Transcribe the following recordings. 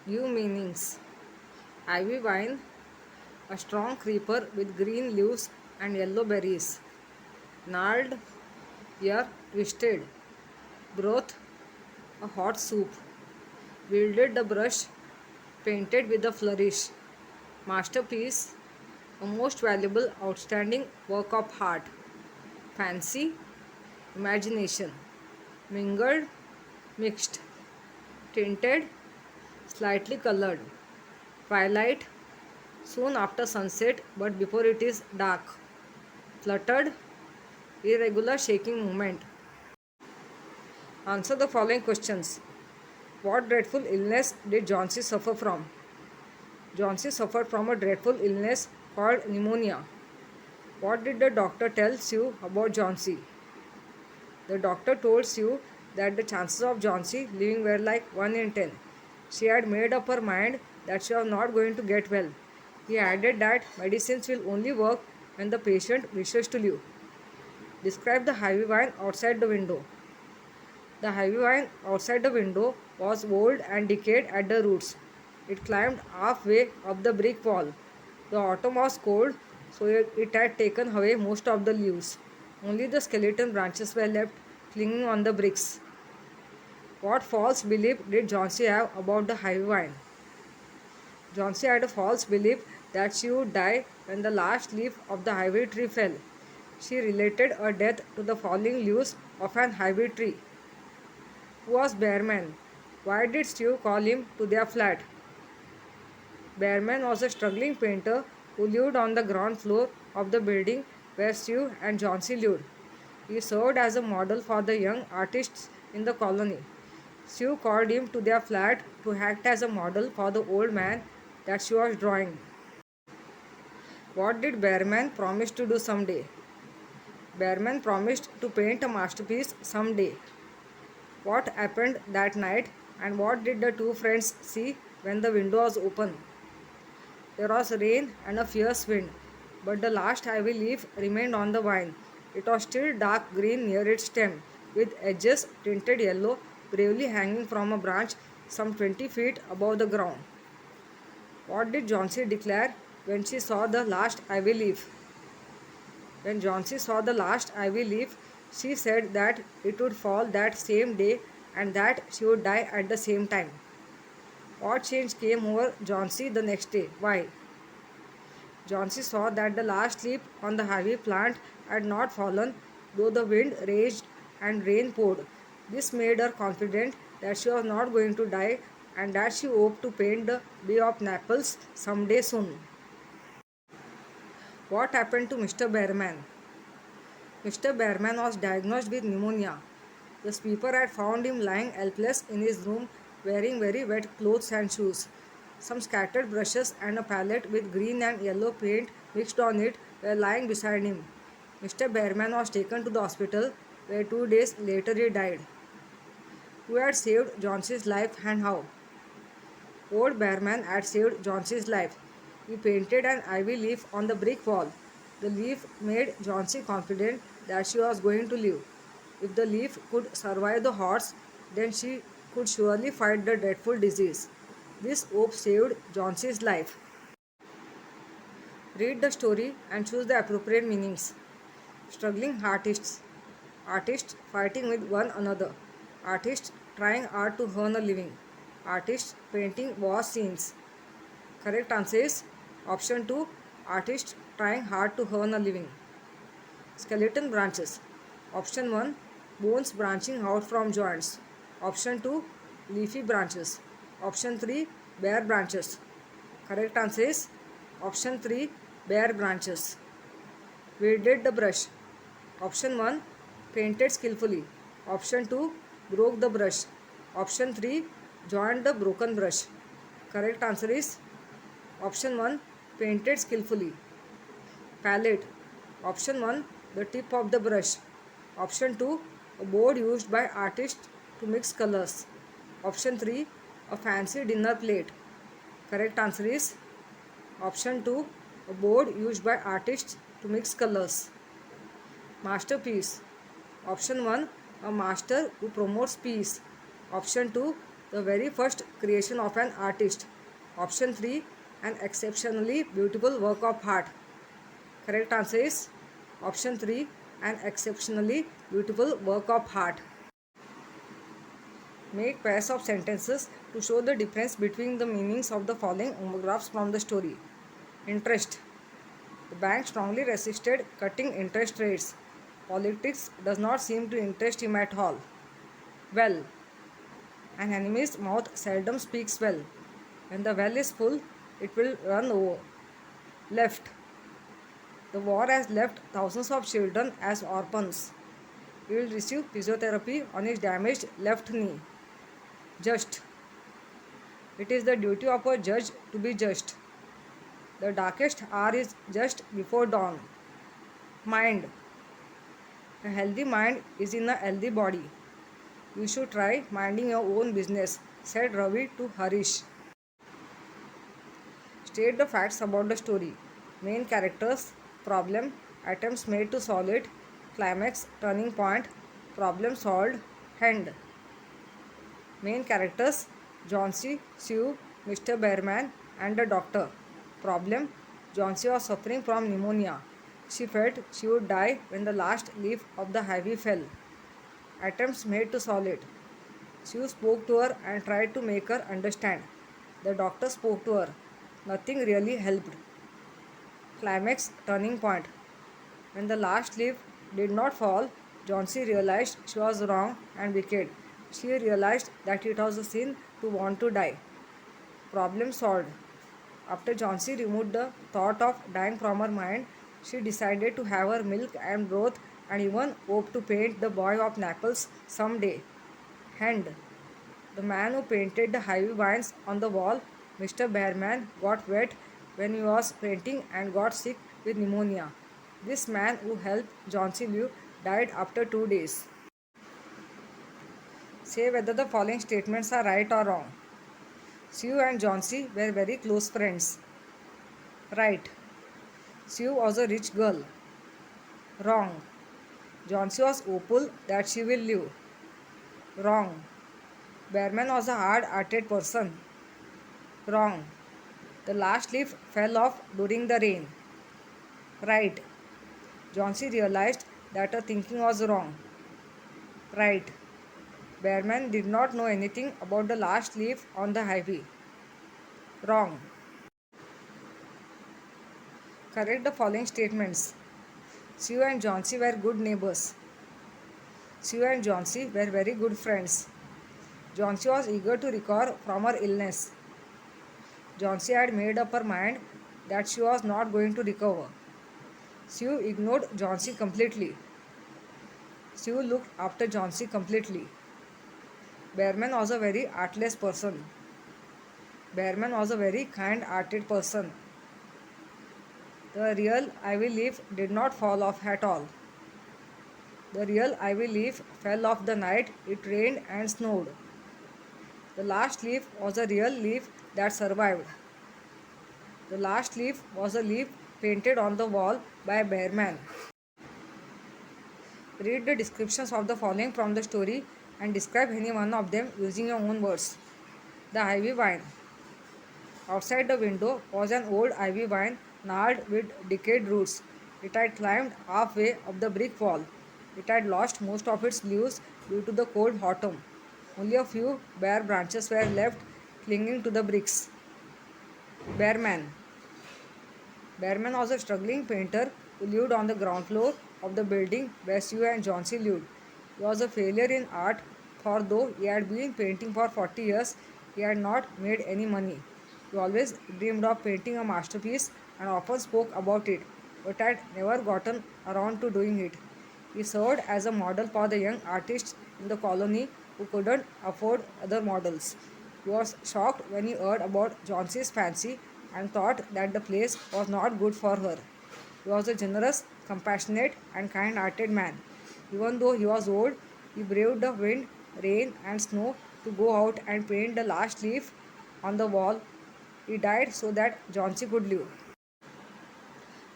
Give meanings. Ivy vine, a strong creeper with green leaves and yellow berries. Gnarled, ear twisted. Broth, a hot soup. Wielded the brush, painted with a flourish. Masterpiece, a most valuable, outstanding work of art. Fancy, imagination. Mingled, mixed. Tinted, slightly colored. Twilight, soon after sunset but before it is dark. Fluttered, irregular shaking movement. Answer the following questions. What dreadful illness did Johnsy suffer from? Johnsy suffered from a dreadful illness called pneumonia. What did the doctor tell Sue about Johnsy? The doctor told Sue that the chances of Johnsy living were like 1 in 10. She had made up her mind that she was not going to get well. He added that medicines will only work when the patient wishes to live. Describe the ivy vine outside the window. The ivy vine outside the window was old and decayed at the roots. It climbed halfway up the brick wall. The autumn was cold, so it had taken away most of the leaves. Only the skeleton branches were left clinging on the bricks. What false belief did Johnsy have about the ivy vine? Johnsy had a false belief that she would die when the last leaf of the ivy tree fell. She related her death to the falling leaves of an ivy tree. Who was Bearman? Why did Steve call him to their flat? Bearman was a struggling painter who lived on the ground floor of the building where Steve and Johnsy lived. He served as a model for the young artists in the colony. Steve called him to their flat to act as a model for the old man that she was drawing. What did Bearman promise to do someday? Bearman promised to paint a masterpiece someday. What happened that night and what did the two friends see when the window was open? There was rain and a fierce wind, but the last ivy leaf remained on the vine. It was still dark green near its stem, with edges tinted yellow, bravely hanging from a branch some 20 feet above the ground. What did Johnsy declare when she saw the last ivy leaf? When Johnsy saw the last ivy leaf, she said that it would fall that same day and that she would die at the same time. What change came over Johnsy the next day? Why? Johnsy saw that the last leaf on the ivy plant had not fallen, though the wind raged and rain poured. This made her confident that she was not going to die and that she hoped to paint the Bay of Naples someday soon. What happened to Mr. Bearman? Mr. Bearman was diagnosed with pneumonia. The sweeper had found him lying helpless in his room wearing very wet clothes and shoes. Some scattered brushes and a palette with green and yellow paint mixed on it were lying beside him. Mr. Bearman was taken to the hospital where 2 days later he died. Who had saved Johnson's life and how? Old Bearman had saved Johnson's life. He painted an ivy leaf on the brick wall. The leaf made Johnsy confident that she was going to live. If the leaf could survive the horse, then she could surely fight the dreadful disease. This hope saved Johnsy's life. Read the story and choose the appropriate meanings. Struggling artists. Artists fighting with one another. Artists trying hard to earn a living. Artists painting war scenes. Correct answer is option 2. Artists trying hard to earn a living. Skeleton branches. Option 1. Bones branching out from joints. Option 2. Leafy branches. Option 3. Bare branches. Correct answer is option 3. Bare branches. Wielded the brush. Option 1. Painted skillfully. Option 2. Broke the brush. Option 3. Joined the broken brush. Correct answer is option 1. Painted skillfully. Palette. Option 1. The tip of the brush. Option 2. A board used by artists to mix colors. Option 3. A fancy dinner plate. Correct answer is option 2. A board used by artists to mix colors. Masterpiece. Option 1. A master who promotes peace. Option 2. The very first creation of an artist. Option 3. An exceptionally beautiful work of art. Correct answer is option 3. An exceptionally beautiful work of art. Make pairs of sentences to show the difference between the meanings of the following paragraphs from the story. Interest. The bank strongly resisted cutting interest rates. Politics does not seem to interest him at all. Well. An enemy's mouth seldom speaks well. When the well is full, it will run over. Left. The war has left thousands of children as orphans. He will receive physiotherapy on his damaged left knee. Just. It is the duty of a judge to be just. The darkest hour is just before dawn. Mind. A healthy mind is in a healthy body. You should try minding your own business, said Ravi to Harish. State the facts about the story. Main characters, problem, attempts made to solve it, climax, turning point, problem solved, end. Main characters, Johnsy, Sue, Mr. Bearman, and the doctor. Problem, Johnsy was suffering from pneumonia. She felt she would die when the last leaf of the ivy fell. Attempts made to solve it. Sue spoke to her and tried to make her understand. The doctor spoke to her. Nothing really helped. Climax, turning point. When the last leaf did not fall, Johnsy realized she was wrong and wicked. She realized that it was a sin to want to die. Problem solved. After Johnsy removed the thought of dying from her mind, she decided to have her milk and broth and even hoped to paint the boy of Naples someday. Hand. The man who painted the ivy vines on the wall, Mr. Bearman, got wet when he was painting and got sick with pneumonia. This man who helped Johnsy live died after 2 days. Say whether the following statements are right or wrong. Sue and Johnsy were very close friends. Right. Sue was a rich girl. Wrong. Johnsy was hopeful that she will live. Wrong. Bearman was a hard-hearted person. Wrong. The last leaf fell off during the rain. Right. Johnsy realized that her thinking was wrong. Right. Bearman did not know anything about the last leaf on the ivy. Wrong. Correct the following statements. Sue and Johnsy were good neighbors. Sue and Johnsy were very good friends. Johnsy was eager to recover from her illness. Johnsy had made up her mind that she was not going to recover. Sue ignored Johnsy completely. Sue looked after Johnsy completely. Bearman was a very artless person. Bearman was a very kind-hearted person. The real ivy leaf did not fall off at all. The real ivy leaf fell off the night it rained and snowed. The last leaf was a real leaf that survived. The last leaf was a leaf painted on the wall by Bearman. Read the descriptions of the following from the story and describe any one of them using your own words. The ivy vine. Outside the window was an old ivy vine gnarled with decayed roots. It had climbed halfway up the brick wall. It had lost most of its leaves due to the cold autumn. Only a few bare branches were left clinging to the bricks. Bearman. Bearman was a struggling painter who lived on the ground floor of the building where Sue and Johnsy lived. He was a failure in art, for though he had been painting for 40 years, he had not made any money. He always dreamed of painting a masterpiece and often spoke about it, but had never gotten around to doing it. He served as a model for the young artists in the colony who couldn't afford other models. He was shocked when he heard about Johnsy's fancy and thought that the place was not good for her. He was a generous, compassionate, and kind hearted man. Even though he was old, he braved the wind, rain, and snow to go out and paint the last leaf on the wall. He died so that Johnsy could live.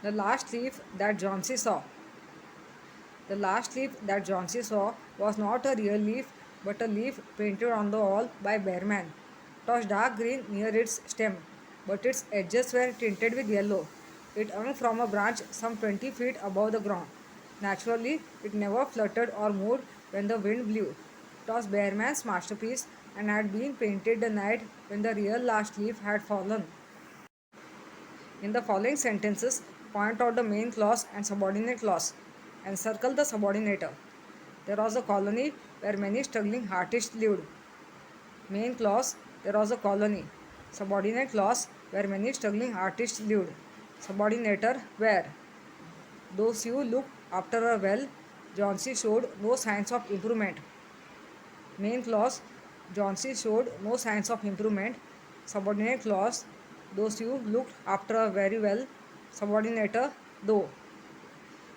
The last leaf that Johnsy saw. The last leaf that Johnsy saw was not a real leaf but a leaf painted on the wall by Bearman. It was dark green near its stem, but its edges were tinted with yellow. It hung from a branch some 20 feet above the ground. Naturally, it never fluttered or moved when the wind blew. It was Bearman's masterpiece and had been painted the night when the real last leaf had fallen. In the following sentences, point out the main clause and subordinate clause and circle the subordinator. There was a colony where many struggling artists lived. Main clause, there was a colony. Subordinate clause, where many struggling artists lived. Subordinator, where. Though Sue looked after her well, Johnsy showed no signs of improvement. Main clause, Johnsy showed no signs of improvement. Subordinate clause, though Sue looked after her very well. Subordinator, though.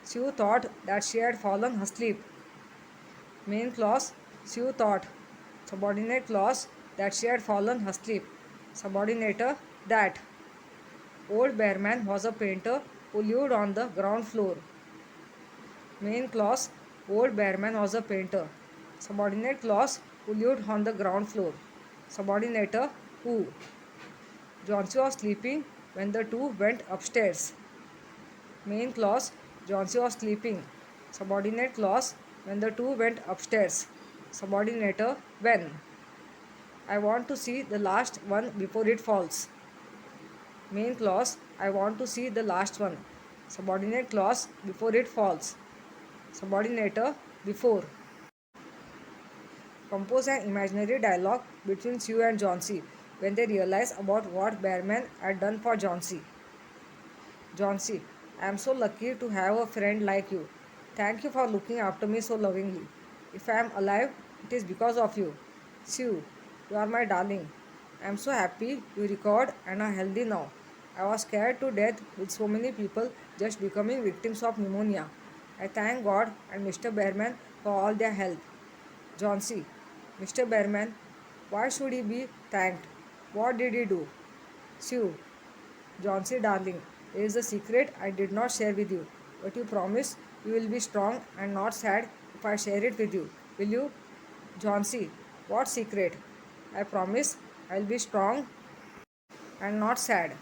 Sue thought that she had fallen asleep. Main clause, Sue thought. Subordinate clause, that she had fallen asleep. Subordinator, that. Old Bearman was a painter who lived on the ground floor. Main clause, Old Bearman was a painter. Subordinate clause, who lived on the ground floor. Subordinator, who. Johnsy was sleeping when the two went upstairs. Main clause, Johnsy was sleeping. Subordinate clause, when the two went upstairs. Subordinator, when. I want to see the last one before it falls. Main clause, I want to see the last one. Subordinate clause, before it falls. Subordinator, before. Compose an imaginary dialogue between Sue and Johnsy when they realize about what Bearman had done for Johnsy. Johnsy, I am so lucky to have a friend like you. Thank you for looking after me so lovingly. If I am alive, it is because of you. Sue, you are my darling. I am so happy you recovered and are healthy now. I was scared to death with so many people just becoming victims of pneumonia. I thank God and Mr. Bearman for all their help. Johnsy, Mr. Bearman, why should he be thanked? What did he do? Sue, Johnsy darling, there is a secret I did not share with you, but you promise you will be strong and not sad if I share it with you. Will you? Johnsy, what secret? I promise I will be strong and not sad.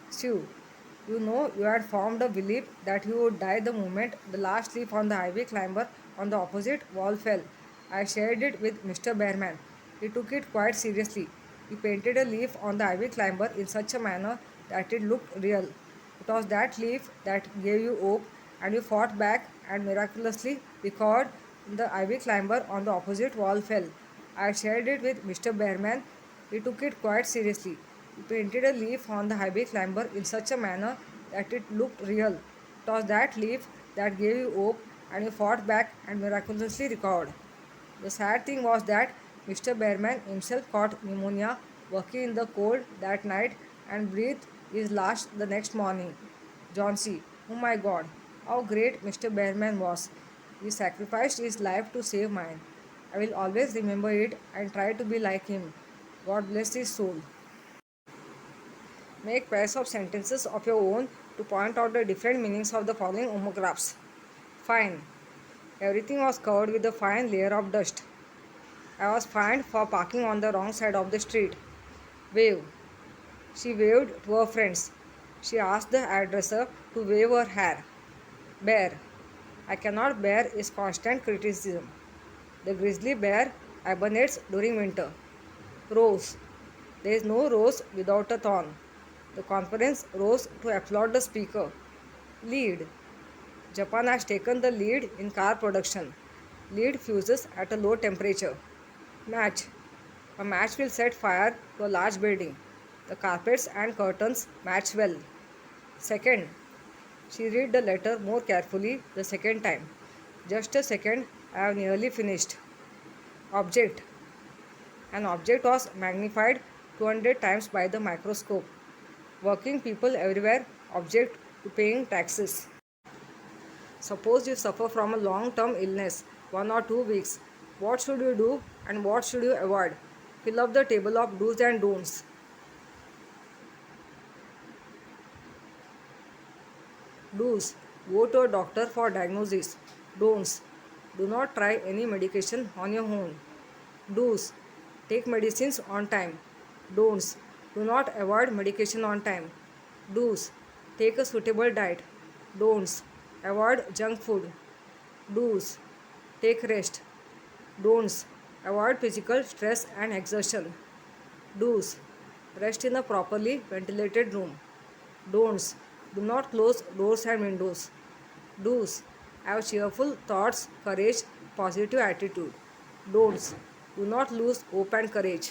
Sue, you know you had formed a belief that you would die the moment the last leaf on the ivy climber on the opposite wall fell. I shared it with Mr. Bearman. He took it quite seriously. He painted a leaf on the ivy climber in such a manner that it looked real. It was that leaf that gave you hope, and you fought back and miraculously recovered. The ivy climber on the opposite wall fell. I shared it with Mr. Bearman. He took it quite seriously. He painted a leaf on the ivy climber in such a manner that it looked real. It was that leaf that gave you hope, and you fought back and miraculously recovered. The sad thing was that Mr. Bearman himself caught pneumonia working in the cold that night and breathed his last the next morning. Johnsy, oh my God, how great Mr. Bearman was. He sacrificed his life to save mine. I will always remember it and try to be like him. God bless his soul. Make pairs of sentences of your own to point out the different meanings of the following homographs. Fine. Everything was covered with a fine layer of dust. I was fined for parking on the wrong side of the street. Wave. She waved to her friends. She asked the hairdresser to wave her hair. Bear. I cannot bear his constant criticism. The grizzly bear hibernates during winter. Rose. There is no rose without a thorn. The conference rose to applaud the speaker. Lead. Japan has taken the lead in car production. Lead fuses at a low temperature. Match. A match will set fire to a large building. The carpets and curtains match well. Second. She read the letter more carefully the second time. Just a second, I have nearly finished. Object. An object was magnified 200 times by the microscope. Working people everywhere object to paying taxes. Suppose you suffer from a long-term illness, 1 or 2 weeks. What should you do and what should you avoid? Fill up the table of do's and don'ts. Do's. Go to a doctor for diagnosis. Don'ts. Do not try any medication on your own. Do's: take medicines on time. Don'ts: do not avoid medication on time. Do's: take a suitable diet. Don'ts: avoid junk food. Do's: take rest. Don'ts: avoid physical stress and exertion. Do's: rest in a properly ventilated room. Don'ts: do not close doors and windows. Do's: have cheerful thoughts, courage, positive attitude. Don'ts: do not lose hope and courage.